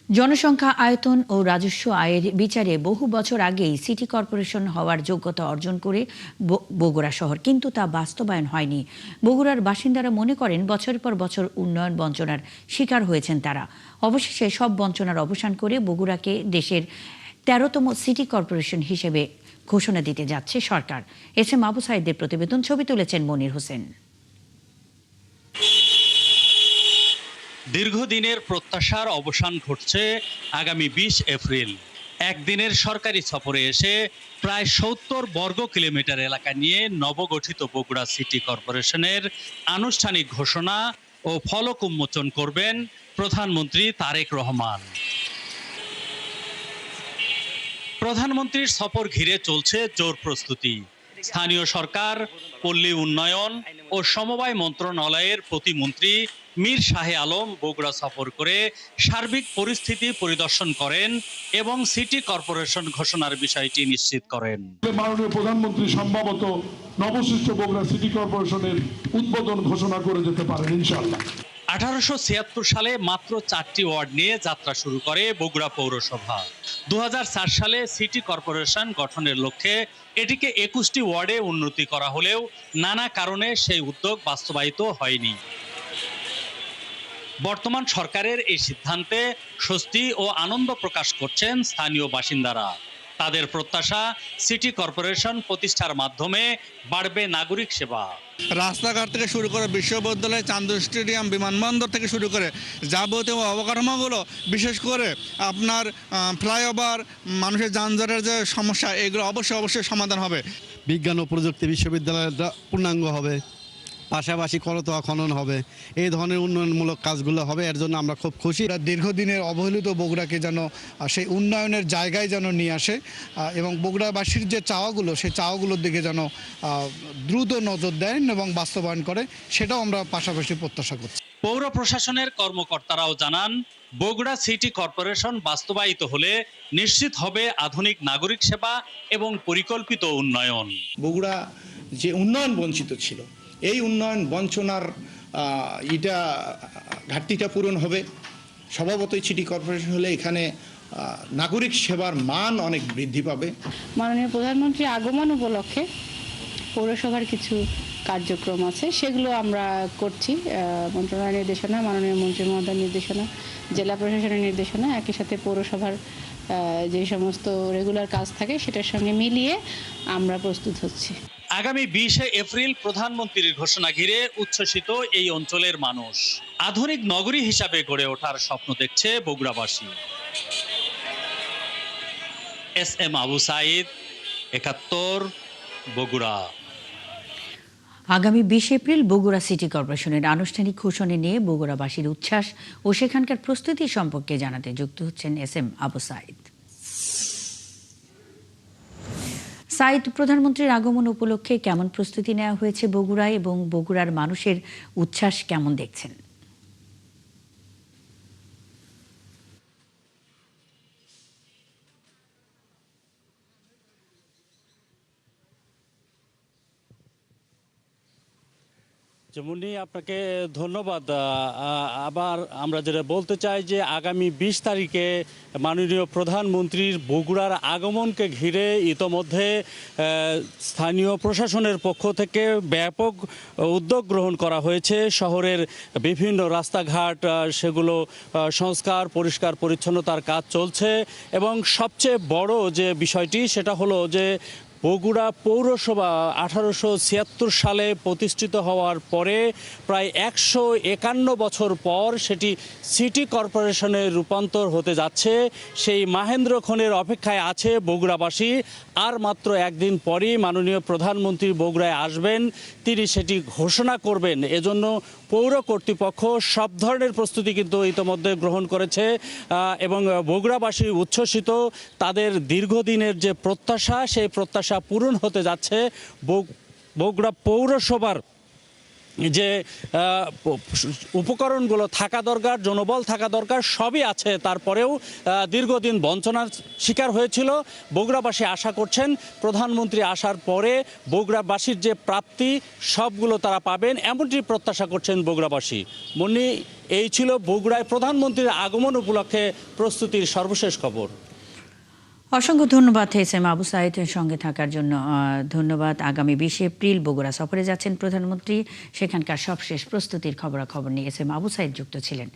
জনসংখ্যা, আয়তন ও রাজস্ব আয়ের বিচারে বহু বছর আগেই সিটি কর্পোরেশন হওয়ার যোগ্যতা অর্জন করে বগুড়া শহর, কিন্তু তা বাস্তবায়ন হয়নি। বগুড়ার বাসিন্দারা মনে করেন বছরের পর বছর উন্নয়ন বঞ্চনার শিকার হয়েছেন তারা। অবশেষে সব বঞ্চনার অবসান করে বগুড়াকে দেশের ১৩তম সিটি কর্পোরেশন হিসেবে ঘোষণা দিতে যাচ্ছে সরকার। এস এম আবু সাইদের প্রতিবেদন, ছবি তুলেছেন মনির হোসেন। দীর্ঘদিনের প্রত্যাশার অবসান ঘটছে আগামী ২০ এপ্রিল। একদিনের সরকারি সফরে এসে প্রায় ৭০ বর্গ কিলোমিটার এলাকা নিয়ে নবগঠিত বগুড়া সিটি কর্পোরেশনের আনুষ্ঠানিক ঘোষণা ও ফলক উন্মোচন করবেন প্রধানমন্ত্রী তারেক রহমান। প্রধানমন্ত্রীর সফর ঘিরে চলছে জোর প্রস্তুতি। স্থানীয় সরকার, পল্লী উন্নয়ন ও সমবায় মন্ত্রণালয়ের প্রতিমন্ত্রী মীর শাহে আলম বগুড়া সফর করে সার্বিক পরিস্থিতি পরিদর্শন করেন এবং সিটি কর্পোরেশন ঘোষণার বিষয়টি নিশ্চিত করেন। মাননীয় প্রধানমন্ত্রী সম্ভবত নবসৃষ্ট বগুড়া সিটি কর্পোরেশনের উদ্বোধন ঘোষণা করে যেতে পারেন ইনশাআল্লাহ। 1876 সালে মাত্র 4টি ওয়ার্ড নিয়ে যাত্রা শুরু করে বগুড়া পৌরসভা। 2004 সালে সিটি কর্পোরেশন গঠনের লক্ষ্যে এটিকে 21টি ওয়ার্ডে উন্নতি করা হলেও নানা কারণে সেই উদ্যোগ বাস্তবায়িত হয়নি। বর্তমান সরকারের এই সিদ্ধান্তে স্বস্তি ও আনন্দ প্রকাশ করছেন স্থানীয় বাসিন্দারা। তাদের প্রত্যাশা, সিটি কর্পোরেশন প্রতিষ্ঠার মাধ্যমে বাড়বে নাগরিক সেবা। রাস্তাঘাট থেকে শুরু করে বিশ্ববিদ্যালয়, চান্দু স্টেডিয়াম, বিমানবন্দর থেকে শুরু করে যাবতীয় অবকাঠামোগুলো, বিশেষ করে আপনার ফ্লাইওভার, মানুষের যানজটের যে সমস্যা, এগুলো অবশ্যই সমাধান হবে। বিজ্ঞান ও প্রযুক্তি বিশ্ববিদ্যালয়টা পূর্ণাঙ্গ হবে, পাশাপাশি করতোয়া খনন হবে, এই ধরনের উন্নয়নমূলক কাজগুলো হবে। এর জন্য আমরা খুব খুশি। দীর্ঘদিনের অবহেলিত বগুড়াকে যেন সেই উন্নয়নের জায়গায় যেন নিয়ে আসে এবং বগুড়াবাসীর যে চাওয়াগুলো, সেই চাওয়াগুলোর দিকে যেন দ্রুত নজর দেন এবং বাস্তবায়ন করে, সেটাও আমরা পাশাপাশি প্রত্যাশা করছি। পৌর প্রশাসনের কর্মকর্তারাও জানান, বগুড়া সিটি কর্পোরেশন বাস্তবায়িত হলে নিশ্চিত হবে আধুনিক নাগরিক সেবা এবং পরিকল্পিত উন্নয়ন। বগুড়া যে উন্নয়ন বঞ্চিত ছিল, এই উন্নয়ন বঞ্চনার ঘাটতিটা পূরণ হবে। স্বভাবতই সিটি কর্পোরেশন হলে এখানে নাগরিক সেবার মান অনেক বৃদ্ধি পাবে। মাননীয় প্রধানমন্ত্রীর আগমন উপলক্ষে পৌরসভার কিছু কার্যক্রম আছে, সেগুলো আমরা করছি। মন্ত্রণালয়ের নির্দেশনা, মাননীয় মন্ত্রী মহোদয়ের নির্দেশনা, জেলা প্রশাসনের নির্দেশনা, একই সাথে পৌরসভার যে সমস্ত রেগুলার কাজ থাকে সেটার সঙ্গে মিলিয়ে আমরা প্রস্তুত হচ্ছি। আগামী 20 এপ্রিল প্রধানমন্ত্রীর ঘোষণা ঘিরে উচ্ছ্বসিত এই অঞ্চলের মানুষ। আধুনিক নগরী হিসাবে গড়ে ওঠার স্বপ্ন দেখছে বগুড়াবাসী। S M Abu Sayeed, 71, Bogura. আগামী 20 এপ্রিল বগুড়া সিটি কর্পোরেশনের আনুষ্ঠানিক ঘোষণা নিয়ে বগুড়াবাসীর উচ্ছ্বাস ও সেখানকার প্রস্তুতি সম্পর্কে জানাতে যুক্ত হচ্ছেন এস এম আবু সাইদ। সাইদ, প্রধানমন্ত্রীর আগমন উপলক্ষে কেমন প্রস্তুতি নেওয়া হয়েছে বগুড়ায় এবং বগুড়ার মানুষের উচ্ছ্বাস কেমন দেখছেন? যেমনি আপনাকে ধন্যবাদ। আবার আমরা যেটা বলতে চাই যে আগামী 20 তারিখে মাননীয় প্রধানমন্ত্রীর বগুড়ার আগমনকে ঘিরে ইতোমধ্যে স্থানীয় প্রশাসনের পক্ষ থেকে ব্যাপক উদ্যোগ গ্রহণ করা হয়েছে। শহরের বিভিন্ন রাস্তাঘাট, সেগুলো সংস্কার, পরিষ্কার পরিচ্ছন্নতার কাজ চলছে এবং সবচেয়ে বড় যে বিষয়টি সেটা হলো যে বগুড়া পৌরসভা 1876 সালে প্রতিষ্ঠিত হওয়ার পরে প্রায় 151 বছর পর সেটি সিটি কর্পোরেশনে রূপান্তর হতে যাচ্ছে। সেই মাহেন্দ্রক্ষণের অপেক্ষায় আছে বগুড়াবাসী। আর মাত্র একদিন পরই মাননীয় প্রধানমন্ত্রী বগুড়ায় আসবেন, তিনি সেটি ঘোষণা করবেন। এজন্য পৌর কর্তৃপক্ষ সব ধরনের প্রস্তুতি কিন্তু ইতোমধ্যে গ্রহণ করেছে এবং বগুড়াবাসী উচ্ছ্বসিত। তাদের দীর্ঘদিনের যে প্রত্যাশা, সেই প্রত্যাশা পূরণ হতে যাচ্ছে। বগুড়া পৌরসভার যে উপকরণগুলো থাকা দরকার, জনবল থাকা দরকার, সবই আছে। তারপরেও দীর্ঘদিন বঞ্চনার শিকার হয়েছিল বগুড়াবাসী। আশা করছেন প্রধানমন্ত্রী আসার পরে বগুড়াবাসীর যে প্রাপ্তি সবগুলো তারা পাবেন, এমনটি প্রত্যাশা করছেন বগুড়াবাসী। মুন্নি, এই ছিল বগুড়ায় প্রধানমন্ত্রীর আগমন উপলক্ষে প্রস্তুতির সর্বশেষ খবর। অসংখ্য ধন্যবাদ এসএম আবু সাইদের সঙ্গে থাকার জন্য। ধন্যবাদ। আগামী 20 এপ্রিল বগুড়া সফরে যাচ্ছেন প্রধানমন্ত্রী। সেখানকার সবশেষ প্রস্তুতির খবরাখবর নিয়ে এসএম আবু সাইদ যুক্ত ছিলেন।